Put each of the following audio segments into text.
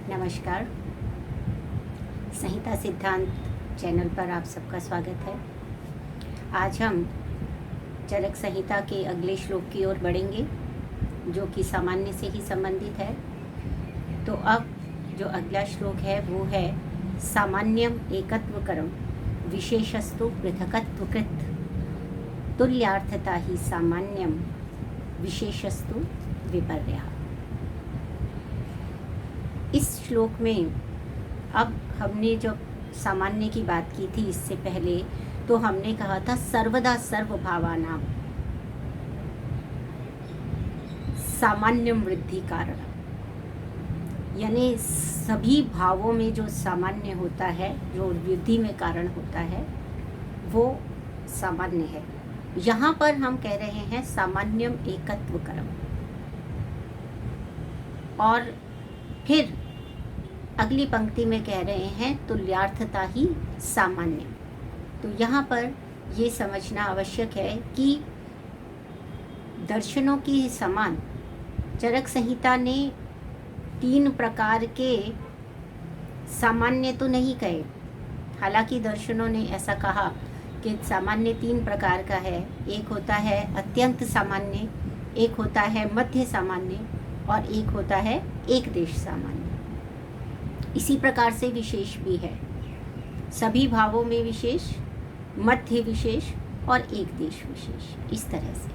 नमस्कार। संहिता सिद्धांत चैनल पर आप सबका स्वागत है। आज हम चरक संहिता के अगले श्लोक की ओर बढ़ेंगे, जो कि सामान्य से ही संबंधित है। तो अब जो अगला श्लोक है वो है सामान्यम एकत्वकरम विशेषस्तु पृथकत्वकृत तुल्यार्थता ही सामान्यम विशेषस्तु विपर्यः। इस श्लोक में अब हमने जो सामान्य की बात की थी इससे पहले, तो हमने कहा था सर्वदा सर्वभावानां सामान्यम वृद्धि कारण, यानी सभी भावों में जो सामान्य होता है, जो वृद्धि में कारण होता है, वो सामान्य है। यहाँ पर हम कह रहे हैं सामान्यम एकत्वकरम, और फिर अगली पंक्ति में कह रहे हैं तुल्यार्थता ही सामान्य। तो यहाँ पर ये समझना आवश्यक है कि दर्शनों की समान चरक संहिता ने 3 प्रकार के सामान्य तो नहीं कहे। हालांकि दर्शनों ने ऐसा कहा कि सामान्य 3 प्रकार का है। एक होता है अत्यंत सामान्य, एक होता है मध्य सामान्य, और एक होता है एक देश सामान्य। इसी प्रकार से विशेष भी है, सभी भावों में विशेष, मध्य विशेष और एक देश विशेष, इस तरह से।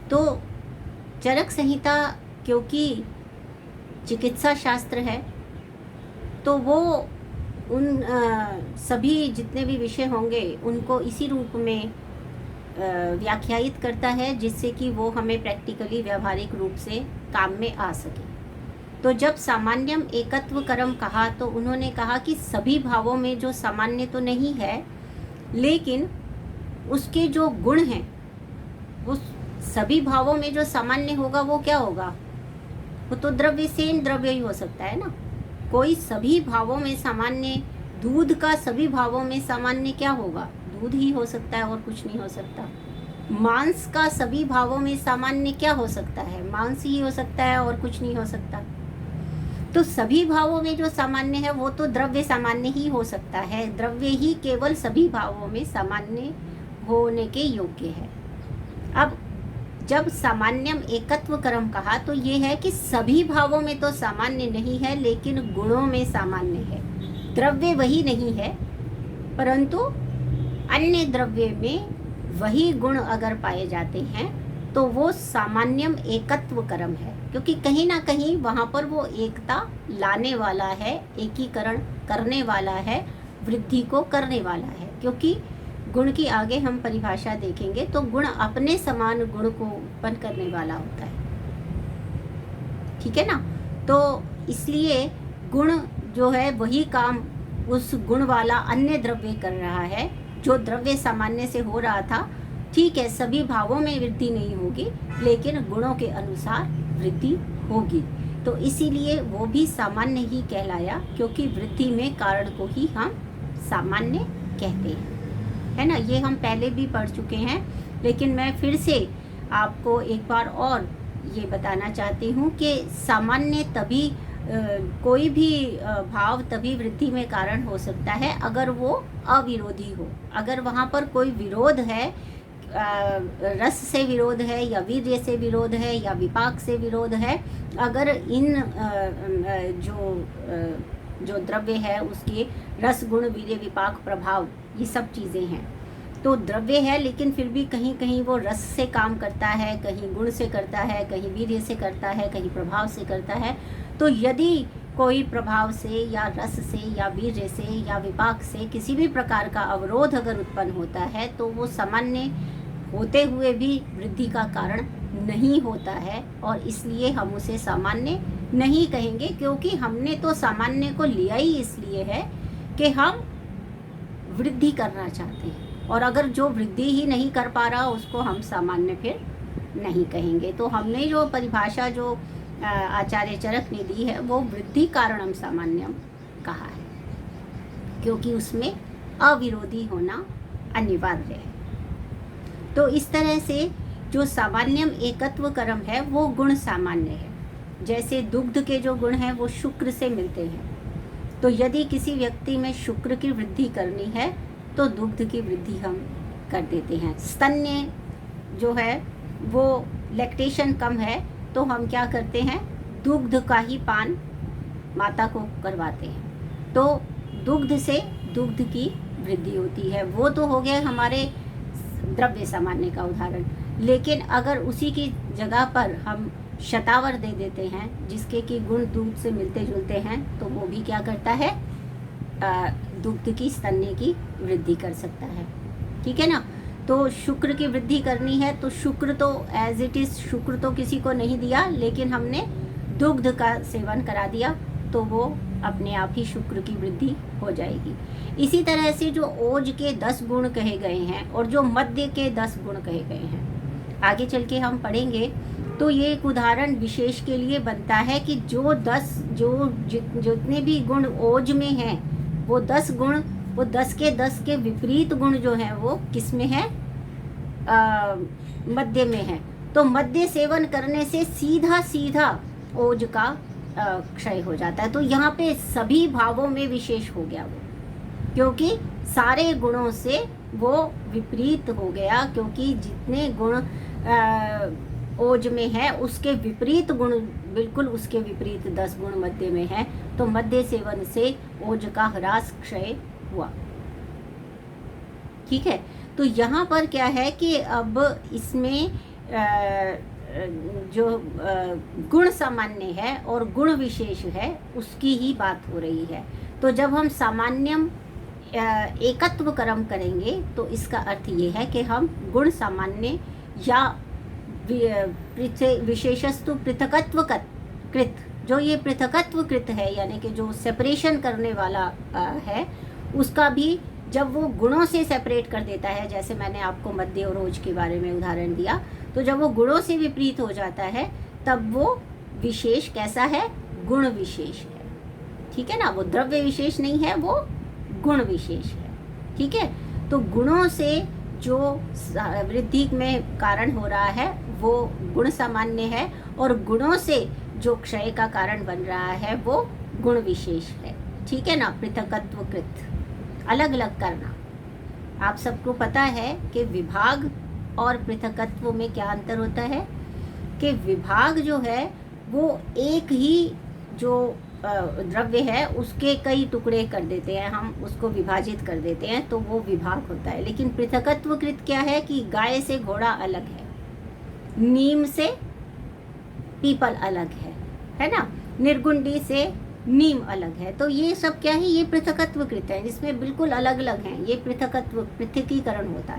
तो चरक संहिता क्योंकि चिकित्सा शास्त्र है, तो वो उन सभी जितने भी विषय होंगे उनको इसी रूप में व्याख्यायित करता है, जिससे कि वो हमें प्रैक्टिकली व्यवहारिक रूप से काम में आ सके। तो जब सामान्यम एकत्वकरम कहा, तो उन्होंने कहा कि सभी भावों में जो सामान्य तो नहीं है, लेकिन उसके जो गुण हैं, वो सभी भावों में जो सामान्य होगा वो क्या होगा? वो तो द्रव्य से द्रव्य ही हो सकता है ना। कोई सभी भावों में सामान्य, दूध का सभी भावों में सामान्य क्या होगा? दूध ही हो सकता है और कुछ नहीं हो सकता। मांस का सभी भावों में सामान्य क्या हो सकता है? मांस ही हो सकता है और कुछ नहीं हो सकता। तो सभी भावों में जो सामान्य है वो तो द्रव्य सामान्य ही हो सकता है। द्रव्य ही केवल सभी भावों में सामान्य होने के योग्य है। अब जब सामान्यम एकत्वकरम कहा, तो ये है कि सभी भावों में तो सामान्य नहीं है, लेकिन गुणों में सामान्य है। द्रव्य वही नहीं है, परंतु अन्य द्रव्य में वही गुण अगर पाए जाते हैं तो वो सामान्यम एकत्वकरम है, क्योंकि कहीं ना कहीं वहाँ पर वो एकता लाने वाला है, एकीकरण करने वाला है, वृद्धि को करने वाला है। क्योंकि गुण की आगे हम परिभाषा देखेंगे, तो गुण अपने समान गुण को उत्पन्न करने वाला होता है, ठीक है ना। तो इसलिए गुण जो है वही काम उस गुण वाला अन्य द्रव्य कर रहा है, जो द्रव्य सामान्य से हो रहा था। ठीक है, सभी भावों में वृद्धि नहीं होगी, लेकिन गुणों के अनुसार वृद्धि होगी। तो इसीलिए वो भी सामान्य ही कहलाया, क्योंकि वृद्धि में कारण को ही हम सामान्य कहते हैं, है ना। ये हम पहले भी पढ़ चुके हैं, लेकिन मैं फिर से आपको एक बार और ये बताना चाहती हूँ कि सामान्य तभी कोई भी भाव तभी वृद्धि में कारण हो सकता है अगर वो अविरोधी हो। अगर वहाँ पर कोई विरोध है, रस से विरोध है, या वीर्य से विरोध है, या विपाक से विरोध है, अगर इन जो द्रव्य है उसके रस, गुण, वीर्य, विपाक, प्रभाव, ये सब चीज़ें हैं, तो द्रव्य है लेकिन फिर भी कहीं कहीं वो रस से काम करता है, कहीं गुण से करता है, कहीं वीर्य से करता है, कहीं प्रभाव से करता है। तो यदि कोई प्रभाव से या रस से या वीर्य से या विपाक से किसी भी प्रकार का अवरोध अगर उत्पन्न होता है, तो वो सामान्य होते हुए भी वृद्धि का कारण नहीं होता है, और इसलिए हम उसे सामान्य नहीं कहेंगे, क्योंकि हमने तो सामान्य को लिया ही इसलिए है कि हम वृद्धि करना चाहते हैं, और अगर जो वृद्धि ही नहीं कर पा रहा उसको हम सामान्य फिर नहीं कहेंगे। तो हमने जो परिभाषा जो आचार्य चरक ने दी है वो वृद्धि कारणम सामान्यम कहा है, क्योंकि उसमें अविरोधी होना अनिवार्य है। तो इस तरह से जो सामान्यम एकत्वकरम है वो गुण सामान्य है, जैसे दुग्ध के जो गुण हैं वो शुक्र से मिलते हैं। तो यदि किसी व्यक्ति में शुक्र की वृद्धि करनी है तो दुग्ध की वृद्धि हम कर देते हैं। स्तन्य जो है वो लैक्टेशन कम है तो हम क्या करते हैं, दुग्ध का ही पान माता को करवाते हैं। तो दुग्ध से दुग्ध की वृद्धि होती है। वो तो हो गया हमारे द्रव्य सामान्य का उदाहरण। लेकिन अगर उसी की जगह पर हम शतावर दे देते हैं जिसके कि गुण दूध से मिलते जुलते हैं, तो वो भी क्या करता है, दुग्ध की स्तन्य की वृद्धि कर सकता है। ठीक है ना। तो शुक्र की वृद्धि करनी है तो शुक्र तो एज इट इज़ शुक्र तो किसी को नहीं दिया, लेकिन हमने दुग्ध का सेवन करा दिया तो वो अपने आप ही शुक्र की वृद्धि हो जाएगी। इसी तरह से जो ओज के 10 गुण कहे गए हैं और जो मध्य के 10 गुण कहे गए हैं, आगे चल के हम पढ़ेंगे। तो ये एक उदाहरण विशेष के लिए बनता है कि जो जितने भी गुण ओज में हैं वो 10 गुण, वो 10 के विपरीत गुण जो हैं वो किस में है, मध्य में है। तो मध्य सेवन करने से सीधा ओज का क्षय हो जाता है। तो यहाँ पे सभी भावों में विशेष हो गया वो, क्योंकि सारे गुणों से वो विपरीत हो गया, क्योंकि जितने गुण ओज में है उसके विपरीत गुण, बिल्कुल उसके विपरीत 10 गुण मध्य में है। तो मध्य सेवन से ओज का ह्रास क्षय हुआ। ठीक है। तो यहाँ पर क्या है कि अब इसमें जो गुण सामान्य है और गुण विशेष है उसकी ही बात हो रही है। तो जब हम सामान्यम एकत्व कर्म करेंगे तो इसका अर्थ ये है कि हम गुण सामान्य या विशेषस्तु पृथकत्व कृत, जो ये पृथकत्व कृत है यानी कि जो सेपरेशन करने वाला है, उसका भी जब वो गुणों से सेपरेट कर देता है, जैसे मैंने आपको मध्य और ओज के बारे में उदाहरण दिया, तो जब वो गुणों से विपरीत हो जाता है तब वो विशेष कैसा है, गुण विशेष है। ठीक है ना। वो द्रव्य विशेष नहीं है, वो गुण विशेष है। ठीक है। तो गुणों से जो वृद्धि में कारण हो रहा है वो गुण सामान्य है, और गुणों से जो क्षय का कारण बन रहा है वो गुण विशेष है। ठीक है ना। पृथकत्व कृत, अलग अलग करना। आप सबको पता है कि विभाग और पृथकत्व में क्या अंतर होता है, कि विभाग जो है वो एक ही जो द्रव्य है उसके कई टुकड़े कर देते हैं, हम उसको विभाजित कर देते हैं, तो वो विभाग होता है। लेकिन पृथकत्वकृत क्या है कि गाय से घोड़ा अलग है, नीम से पीपल अलग है ना, निर्गुंडी से नीम अलग है। तो ये सब क्या है, ये पृथकत्वकृत है, जिसमें बिल्कुल अलग अलग हैं। ये पृथकीकरण होता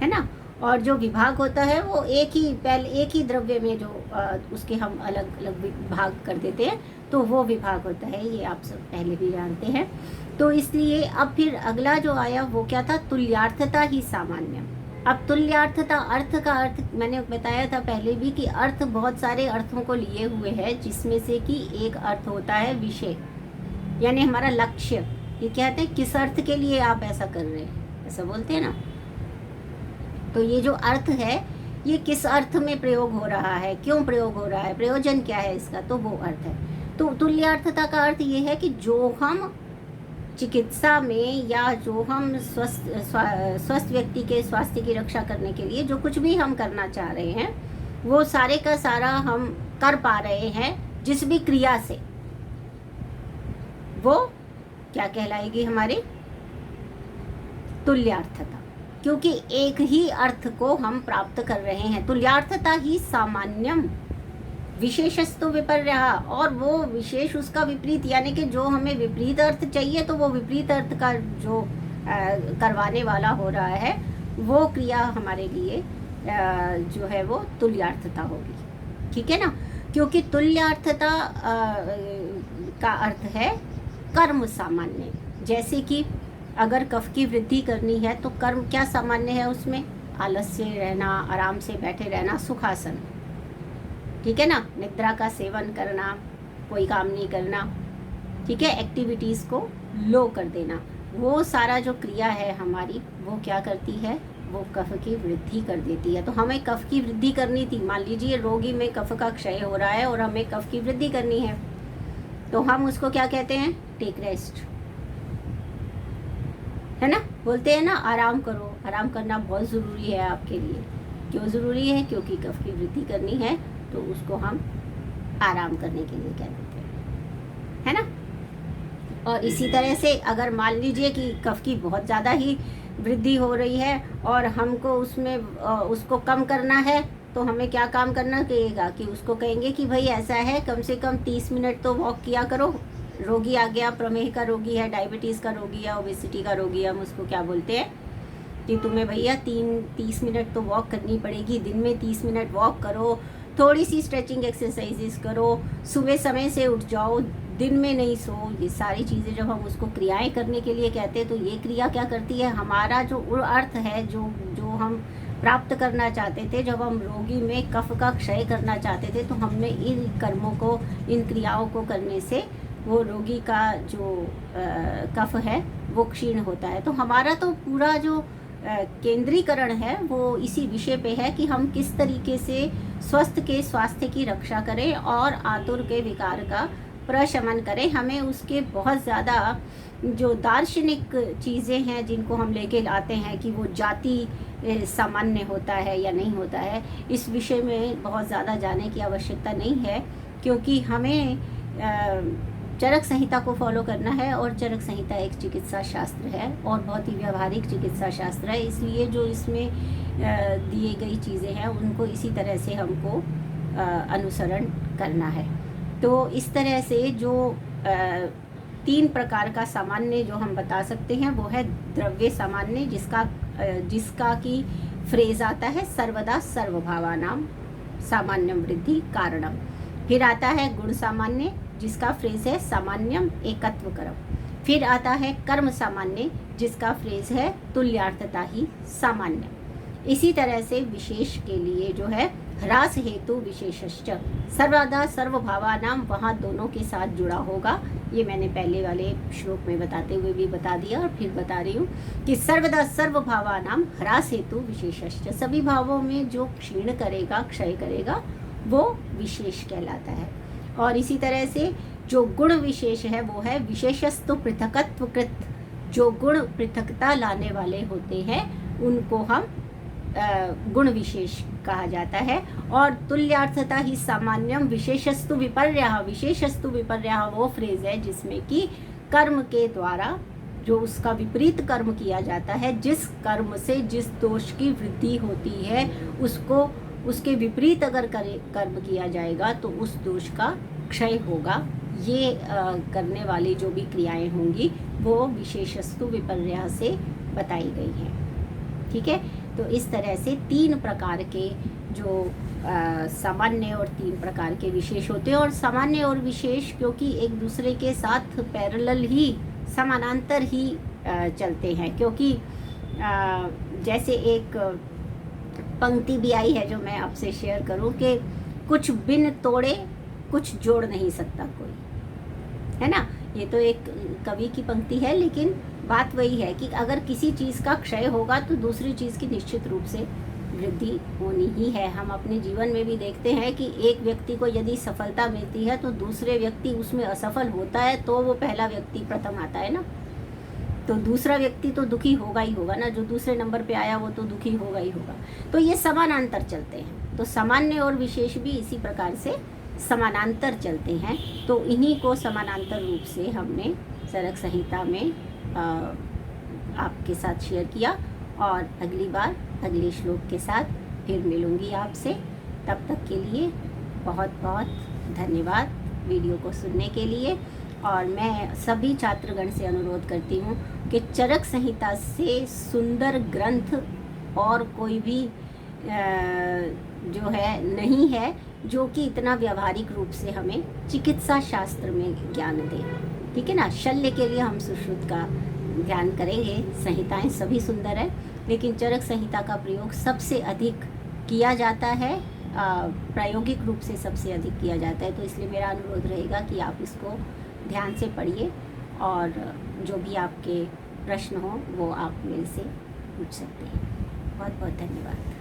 है ना। और जो विभाग होता है वो एक ही द्रव्य में जो उसके हम अलग अलग विभाग कर देते हैं, तो वो विभाग होता है। ये आप सब पहले भी जानते हैं। तो इसलिए अब फिर अगला जो आया वो क्या था, तुल्यार्थता ही सामान्य। अब तुल्यार्थता, अर्थ का अर्थ मैंने बताया था पहले भी कि अर्थ बहुत सारे अर्थों को लिए हुए है, जिसमें से कि एक अर्थ होता है विषय, यानी हमारा लक्ष्य। ये कहते हैं किस अर्थ के लिए आप ऐसा कर रहे हैं, ऐसा बोलते हैं ना। तो ये जो अर्थ है ये किस अर्थ में प्रयोग हो रहा है, क्यों प्रयोग हो रहा है, प्रयोजन क्या है इसका, तो वो अर्थ है। तो तुल्यार्थता का अर्थ ये है कि जो हम चिकित्सा में या जो हम स्वस्थ व्यक्ति के स्वास्थ्य की रक्षा करने के लिए जो कुछ भी हम करना चाह रहे हैं, वो सारे का सारा हम कर पा रहे हैं जिस भी क्रिया से, वो क्या कहलाएगी, हमारी तुल्यार्थता। क्योंकि एक ही अर्थ को हम प्राप्त कर रहे हैं। तुल्यार्थता ही सामान्यम, विशेषस्तु विपर्यः, और वो विशेष उसका विपरीत, यानी कि जो हमें विपरीत अर्थ चाहिए तो वो विपरीत अर्थ का जो करवाने वाला हो रहा है वो क्रिया हमारे लिए जो है वो तुल्यार्थता होगी। ठीक है ना। क्योंकि तुल्यार्थता का अर्थ है कर्म सामान्य। जैसे कि अगर कफ की वृद्धि करनी है तो कर्म क्या सामान्य है उसमें, आलस्य रहना, आराम से बैठे रहना, सुखासन। ठीक है ना। निद्रा का सेवन करना, कोई काम नहीं करना, ठीक है, एक्टिविटीज़ को लो कर देना, वो सारा जो क्रिया है हमारी वो क्या करती है, वो कफ की वृद्धि कर देती है। तो हमें कफ की वृद्धि करनी थी, मान लीजिए रोगी में कफ का क्षय हो रहा है और हमें कफ की वृद्धि करनी है, तो हम उसको क्या कहते हैं, टेक रेस्ट, है ना, बोलते हैं ना आराम करो। आराम करना बहुत ज़रूरी है आपके लिए। क्यों ज़रूरी है? क्योंककफ की वृद्धि करनी है, तो उसको हम आराम करने के लिए कह देते हैं, है ना। और इसी तरह से अगर मान लीजिए कि कफ की बहुत ज़्यादा ही वृद्धि हो रही है और हमको उसमें उसको कम करना है, तो हमें क्या काम करना पड़ेगा कि उसको कहेंगे कि भाई ऐसा है, कम से कम 30 मिनट तो वॉक किया करो। रोगी आ गया, प्रमेह का रोगी है, डायबिटीज़ का रोगी है, ओबेसिटी का रोगी है, हम उसको क्या बोलते हैं कि तुम्हें भैया 30 मिनट तो वॉक करनी पड़ेगी, दिन में 30 मिनट वॉक करो, थोड़ी सी स्ट्रेचिंग एक्सरसाइजेस करो, सुबह समय से उठ जाओ, दिन में नहीं सो। ये सारी चीज़ें जब हम उसको क्रियाएं करने के लिए कहते हैं, तो ये क्रिया क्या करती है, हमारा जो अर्थ है, जो हम प्राप्त करना चाहते थे, जब हम रोगी में कफ का क्षय करना चाहते थे, तो हमने इन कर्मों को, इन क्रियाओं को करने से वो रोगी का जो कफ है वो क्षीण होता है। तो हमारा तो पूरा जो केंद्रीकरण है वो इसी विषय पे है कि हम किस तरीके से स्वस्थ के स्वास्थ्य की रक्षा करें और आतुर के विकार का प्रशमन करें। हमें उसके बहुत ज़्यादा जो दार्शनिक चीज़ें हैं जिनको हम लेके आते हैं कि वो जाति सामान्य होता है या नहीं होता है, इस विषय में बहुत ज़्यादा जाने की आवश्यकता नहीं है, क्योंकि हमें चरक संहिता को फॉलो करना है। और चरक संहिता एक चिकित्सा शास्त्र है और बहुत ही व्यावहारिक चिकित्सा शास्त्र है, इसलिए जो इसमें दिए गई चीज़ें हैं उनको इसी तरह से हमको अनुसरण करना है। तो इस तरह से जो 3 प्रकार का सामान्य जो हम बता सकते हैं वो है द्रव्य सामान्य, जिसका की फ्रेज आता है सर्वदा सर्वभावानां सामान्यम वृद्धि कारणम। फिर आता है गुण सामान्य, जिसका फ्रेज है सामान्यम एकत्व करम। फिर आता है कर्म सामान्य, जिसका फ्रेज है तुल्यार्थता ही सामान्य। इसी तरह से विशेष के लिए जो है ह्रास हेतु विशेषश्च, सर्वदा सर्वभावानाम, वहाँ दोनों के साथ जुड़ा होगा। ये मैंने पहले वाले श्लोक में बताते हुए भी बता दिया और फिर बता रही हूँ कि सर्वदा सर्वभावानाम ह्रास हेतु विशेषश्च, सभी भावों में जो क्षीण करेगा, क्षय करेगा, वो विशेष कहलाता है। और इसी तरह से जो गुण विशेष है वो है विशेषस्तु पृथकत्व कृत, जो गुण पृथकता लाने वाले होते हैं उनको हम गुण विशेष कहा जाता है। और तुल्यार्थता ही सामान्यम विशेषस्तु विपर्यः, विशेषस्तु विपर्यः वो फ्रेज है जिसमें कि कर्म के द्वारा जो उसका विपरीत कर्म किया जाता है, जिस कर्म से जिस दोष की वृद्धि होती है उसको, उसके विपरीत अगर कर्म किया जाएगा तो उस दोष का क्षय होगा। ये करने वाली जो भी क्रियाएं होंगी वो विशेषस्तु विपर्यः से बताई गई हैं। ठीक है, तो इस तरह से 3 प्रकार के जो सामान्य और 3 प्रकार के विशेष होते हैं। और सामान्य और विशेष क्योंकि एक दूसरे के साथ पैरेलल ही, समानांतर ही चलते हैं, क्योंकि जैसे एक पंक्ति भी आई है जो मैं आपसे शेयर करूं कि कुछ बिन तोड़े कुछ जोड़ नहीं सकता कोई, है ना। ये तो एक कवि की पंक्ति है, लेकिन बात वही है कि अगर किसी चीज़ का क्षय होगा तो दूसरी चीज़ की निश्चित रूप से वृद्धि होनी ही है। हम अपने जीवन में भी देखते हैं कि एक व्यक्ति को यदि सफलता मिलती है तो दूसरे व्यक्ति उसमें असफल होता है तो वो पहला व्यक्ति प्रथम आता है ना, तो दूसरा व्यक्ति तो दुखी होगा ही होगा ना, जो दूसरे नंबर पे आया वो तो दुखी होगा ही होगा। तो ये समानांतर चलते हैं। तो सामान्य और विशेष भी इसी प्रकार से समानांतर चलते हैं। तो इन्हीं को समानांतर रूप से हमने चरक संहिता में आपके साथ शेयर किया। और अगली बार अगले श्लोक के साथ फिर मिलूँगी आपसे। तब तक के लिए बहुत बहुत धन्यवाद वीडियो को सुनने के लिए। और मैं सभी छात्रगण से अनुरोध करती हूँ कि चरक संहिता से सुंदर ग्रंथ और कोई भी जो है नहीं है जो कि इतना व्यावहारिक रूप से हमें चिकित्सा शास्त्र में ज्ञान दे। ठीक है ना, शल्य के लिए हम सुश्रुत का ध्यान करेंगे। संहिताएं सभी सुंदर है, लेकिन चरक संहिता का प्रयोग सबसे अधिक किया जाता है, प्रायोगिक रूप से सबसे अधिक किया जाता है। तो इसलिए मेरा अनुरोध रहेगा कि आप इसको ध्यान से पढ़िए और जो भी आपके प्रश्न हो वो आप मेरे से पूछ सकते हैं। बहुत बहुत धन्यवाद।